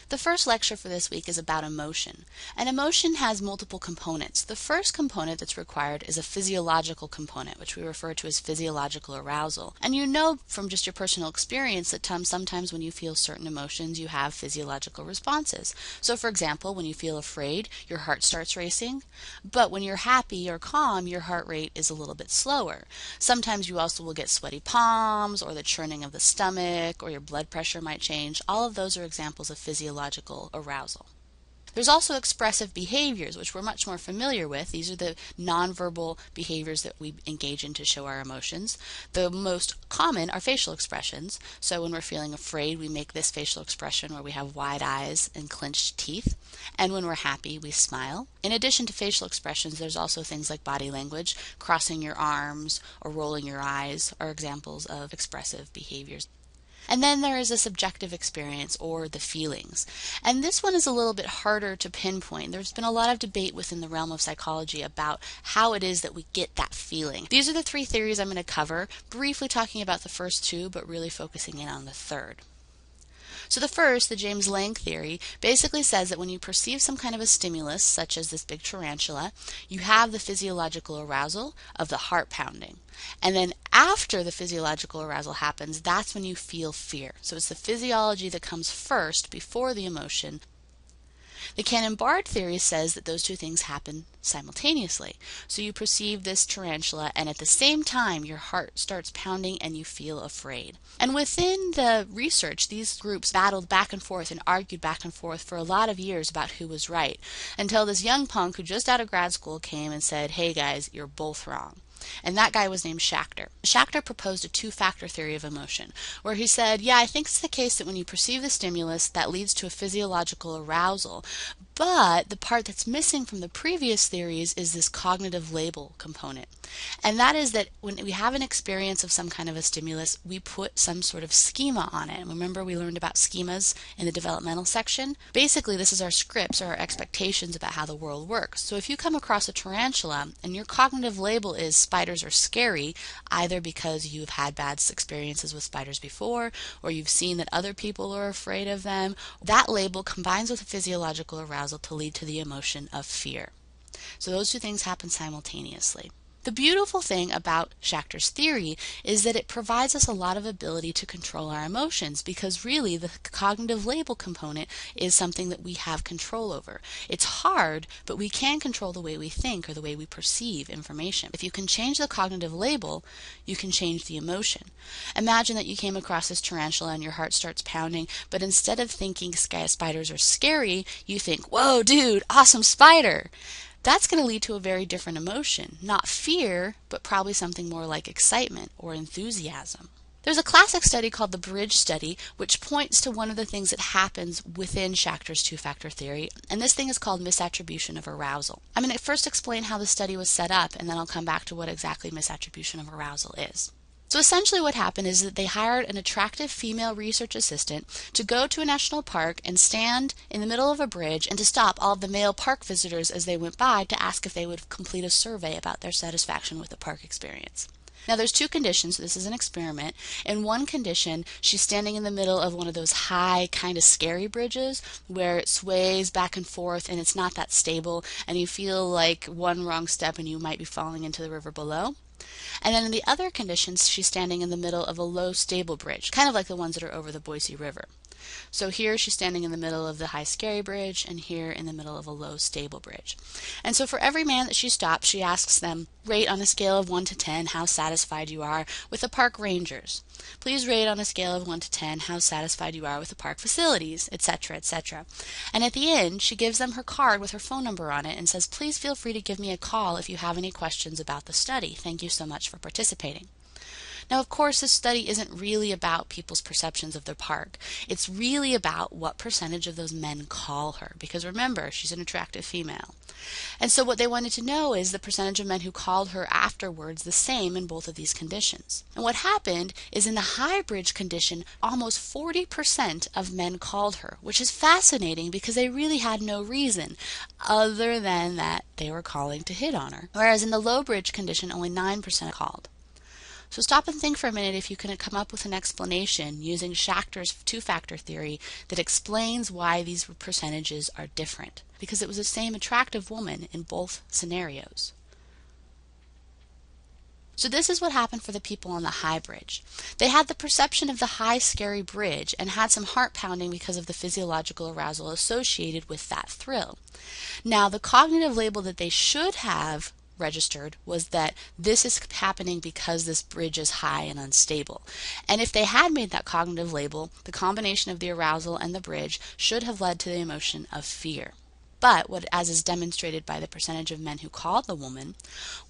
The first lecture for this week is about emotion. And emotion has multiple components. The first component that's required is a physiological component, which we refer to as physiological arousal. And you know from just your personal experience that sometimes when you feel certain emotions, you have physiological responses. So for example, when you feel afraid, your heart starts racing. But when you're happy or calm, your heart rate is a little bit slower. Sometimes you also will get sweaty palms, or the churning of the stomach, or your blood pressure might change. All of those are examples of physiological arousal. There's also expressive behaviors, which we're much more familiar with. These are the nonverbal behaviors that we engage in to show our emotions. The most common are facial expressions. So when we're feeling afraid, we make this facial expression where we have wide eyes and clenched teeth. And when we're happy, we smile. In addition to facial expressions, there's also things like body language. Crossing your arms or rolling your eyes are examples of expressive behaviors. And then there is a subjective experience, or the feelings. And this one is a little bit harder to pinpoint. There's been a lot of debate within the realm of psychology about how it is that we get that feeling. These are the three theories I'm going to cover, briefly talking about the first two, but really focusing in on the third. So the first, the James-Lange Theory, basically says that when you perceive some kind of a stimulus, such as this big tarantula, you have the physiological arousal of the heart pounding. And then after the physiological arousal happens, that's when you feel fear. So it's the physiology that comes first before the emotion. The Cannon-Bard theory says that those two things happen simultaneously. So you perceive this tarantula, and at the same time your heart starts pounding and you feel afraid. And within the research, these groups battled back and forth and argued back and forth for a lot of years about who was right, until this young punk who just out of grad school came and said, "Hey guys, you're both wrong." And that guy was named Schacter. Schacter proposed a two-factor theory of emotion, where he said, yeah, I think it's the case that when you perceive the stimulus, that leads to a physiological arousal. But the part that's missing from the previous theories is this cognitive label component. And that is that when we have an experience of some kind of a stimulus, we put some sort of schema on it. And remember, we learned about schemas in the developmental section? Basically, this is our scripts or our expectations about how the world works. So if you come across a tarantula and your cognitive label is spiders are scary, either because you've had bad experiences with spiders before, or you've seen that other people are afraid of them, that label combines with a physiological arousal to lead to the emotion of fear. So those two things happen simultaneously. The beautiful thing about Schachter's theory is that it provides us a lot of ability to control our emotions, because really the cognitive label component is something that we have control over. It's hard, but we can control the way we think or the way we perceive information. If you can change the cognitive label, you can change the emotion. Imagine that you came across this tarantula and your heart starts pounding, but instead of thinking spiders are scary, you think, "Whoa, dude, awesome spider!" That's going to lead to a very different emotion. Not fear, but probably something more like excitement or enthusiasm. There's a classic study called the Bridge study, which points to one of the things that happens within Schachter's two-factor theory, and this thing is called misattribution of arousal. I'm going to first explain how the study was set up, and then I'll come back to what exactly misattribution of arousal is. So essentially what happened is that they hired an attractive female research assistant to go to a national park and stand in the middle of a bridge and to stop all of the male park visitors as they went by to ask if they would complete a survey about their satisfaction with the park experience. Now there's two conditions. This is an experiment. In one condition, she's standing in the middle of one of those high, kind of scary bridges where it sways back and forth and it's not that stable, and you feel like one wrong step and you might be falling into the river below. And then in the other conditions, she's standing in the middle of a low, stable bridge, kind of like the ones that are over the Boise River. So here she's standing in the middle of the high, scary bridge, and here in the middle of a low, stable bridge. And so for every man that she stops, she asks them, rate on a scale of 1 to 10 how satisfied you are with the park rangers. Please rate on a scale of 1 to 10 how satisfied you are with the park facilities, etc., etc. And at the end, she gives them her card with her phone number on it and says, please feel free to give me a call if you have any questions about the study. Thank you so much for participating. Now, of course, this study isn't really about people's perceptions of the park. It's really about what percentage of those men call her, because remember, she's an attractive female. And so what they wanted to know is the percentage of men who called her afterwards the same in both of these conditions. And what happened is in the high bridge condition, almost 40% of men called her, which is fascinating because they really had no reason other than that they were calling to hit on her. Whereas in the low bridge condition, only 9% called. So stop and think for a minute if you can come up with an explanation using Schachter's two-factor theory that explains why these percentages are different, because it was the same attractive woman in both scenarios. So this is what happened for the people on the high bridge. They had the perception of the high scary bridge and had some heart pounding because of the physiological arousal associated with that thrill. Now the cognitive label that they should have registered was that this is happening because this bridge is high and unstable. And if they had made that cognitive label, the combination of the arousal and the bridge should have led to the emotion of fear. But as is demonstrated by the percentage of men who called the woman,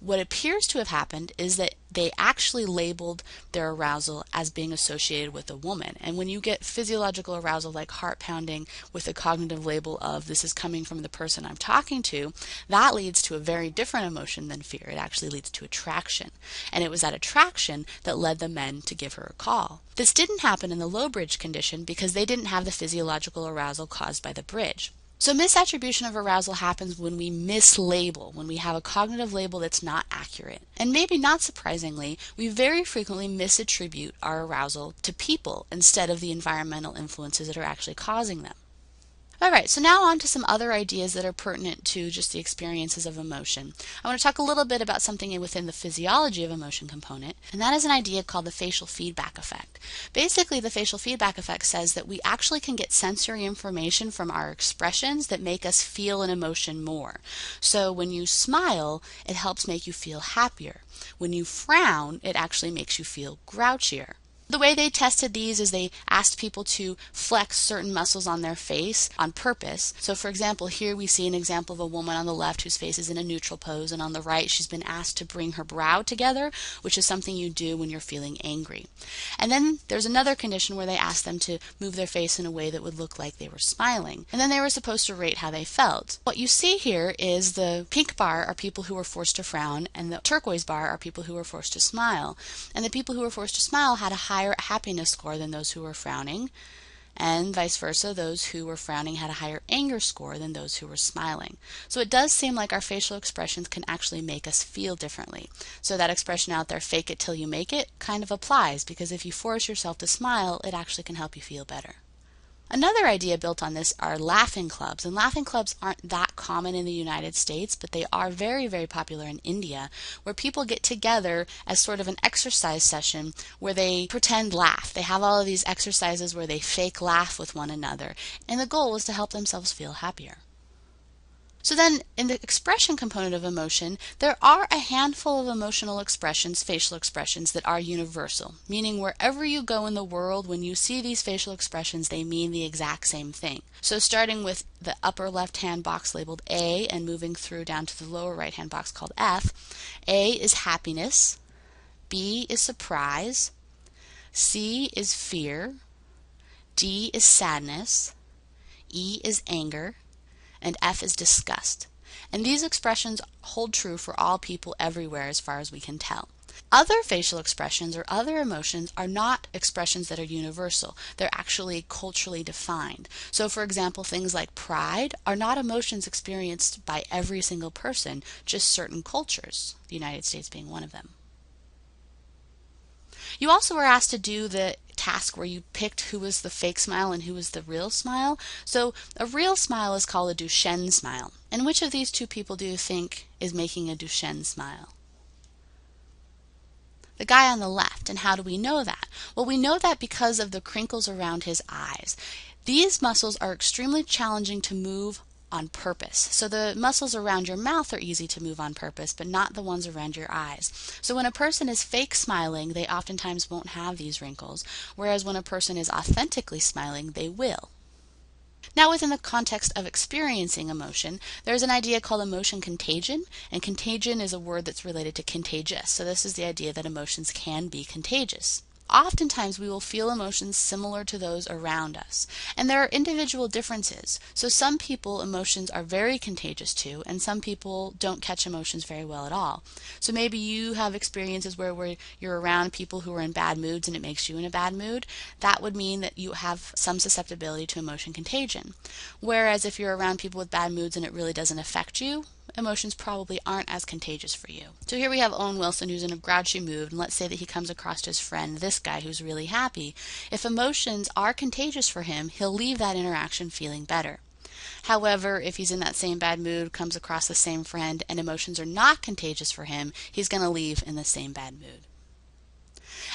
what appears to have happened is that they actually labeled their arousal as being associated with a woman. And when you get physiological arousal like heart pounding with a cognitive label of this is coming from the person I'm talking to, that leads to a very different emotion than fear. It actually leads to attraction. And it was that attraction that led the men to give her a call. This didn't happen in the low bridge condition because they didn't have the physiological arousal caused by the bridge. So misattribution of arousal happens when we mislabel, when we have a cognitive label that's not accurate. And maybe not surprisingly, we very frequently misattribute our arousal to people instead of the environmental influences that are actually causing them. Alright, so now on to some other ideas that are pertinent to just the experiences of emotion. I want to talk a little bit about something within the physiology of emotion component, and that is an idea called the facial feedback effect. Basically, the facial feedback effect says that we actually can get sensory information from our expressions that make us feel an emotion more. So when you smile, it helps make you feel happier. When you frown, it actually makes you feel grouchier. The way they tested these is they asked people to flex certain muscles on their face on purpose. So for example, here we see an example of a woman on the left whose face is in a neutral pose, and on the right she's been asked to bring her brow together, which is something you do when you're feeling angry. And then there's another condition where they asked them to move their face in a way that would look like they were smiling. And then they were supposed to rate how they felt. What you see here is the pink bar are people who were forced to frown, and the turquoise bar are people who were forced to smile. And the people who were forced to smile had a higher happiness score than those who were frowning, and vice versa, those who were frowning had a higher anger score than those who were smiling. So it does seem like our facial expressions can actually make us feel differently. So that expression out there, fake it till you make it, kind of applies, because if you force yourself to smile, it actually can help you feel better. Another idea built on this are laughing clubs, and laughing clubs aren't that common in the United States, but they are very, very popular in India, where people get together as sort of an exercise session where they pretend laugh. They have all of these exercises where they fake laugh with one another, and the goal is to help themselves feel happier. So then, in the expression component of emotion, there are a handful of emotional expressions, facial expressions, that are universal, meaning wherever you go in the world, when you see these facial expressions, they mean the exact same thing. So starting with the upper left-hand box labeled A and moving through down to the lower right-hand box called F, A is happiness, B is surprise, C is fear, D is sadness, E is anger, and F is disgust. And these expressions hold true for all people everywhere as far as we can tell. Other facial expressions or other emotions are not expressions that are universal. They're actually culturally defined. So for example, things like pride are not emotions experienced by every single person, just certain cultures, the United States being one of them. You also were asked to do the task where you picked who was the fake smile and who was the real smile. So a real smile is called a Duchenne smile. And which of these two people do you think is making a Duchenne smile? The guy on the left. And how do we know that? Well, we know that because of the crinkles around his eyes. These muscles are extremely challenging to move on purpose. So the muscles around your mouth are easy to move on purpose, but not the ones around your eyes. So when a person is fake smiling, they oftentimes won't have these wrinkles, whereas when a person is authentically smiling, they will. Now within the context of experiencing emotion, there's an idea called emotion contagion, and contagion is a word that's related to contagious. So this is the idea that emotions can be contagious. Oftentimes we will feel emotions similar to those around us, and there are individual differences. So some people emotions are very contagious to, and some people don't catch emotions very well at all. So maybe you have experiences where you're around people who are in bad moods and it makes you in a bad mood. That would mean that you have some susceptibility to emotion contagion. Whereas if you're around people with bad moods and it really doesn't affect you, emotions probably aren't as contagious for you. So here we have Owen Wilson, who's in a grouchy mood, and let's say that he comes across his friend, this guy who's really happy. If emotions are contagious for him, he'll leave that interaction feeling better. However, if he's in that same bad mood, comes across the same friend, and emotions are not contagious for him, he's going to leave in the same bad mood.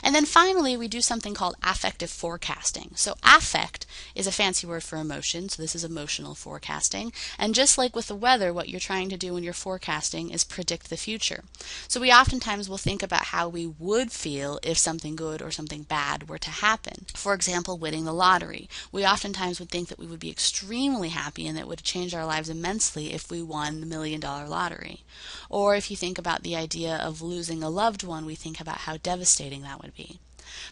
And then finally, we do something called affective forecasting. So affect is a fancy word for emotion, so this is emotional forecasting. And just like with the weather, what you're trying to do when you're forecasting is predict the future. So we oftentimes will think about how we would feel if something good or something bad were to happen. For example, winning the lottery. We oftentimes would think that we would be extremely happy and that it would change our lives immensely if we won the $1 million lottery. Or if you think about the idea of losing a loved one, we think about how devastating that would be.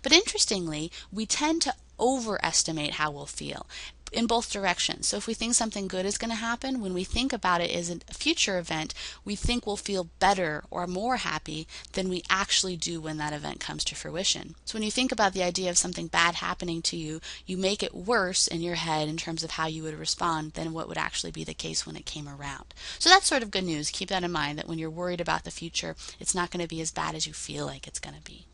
But interestingly, we tend to overestimate how we'll feel in both directions. So if we think something good is going to happen, when we think about it as a future event, we think we'll feel better or more happy than we actually do when that event comes to fruition. So when you think about the idea of something bad happening to you, you make it worse in your head in terms of how you would respond than what would actually be the case when it came around. So that's sort of good news. Keep that in mind, that when you're worried about the future, it's not going to be as bad as you feel like it's going to be.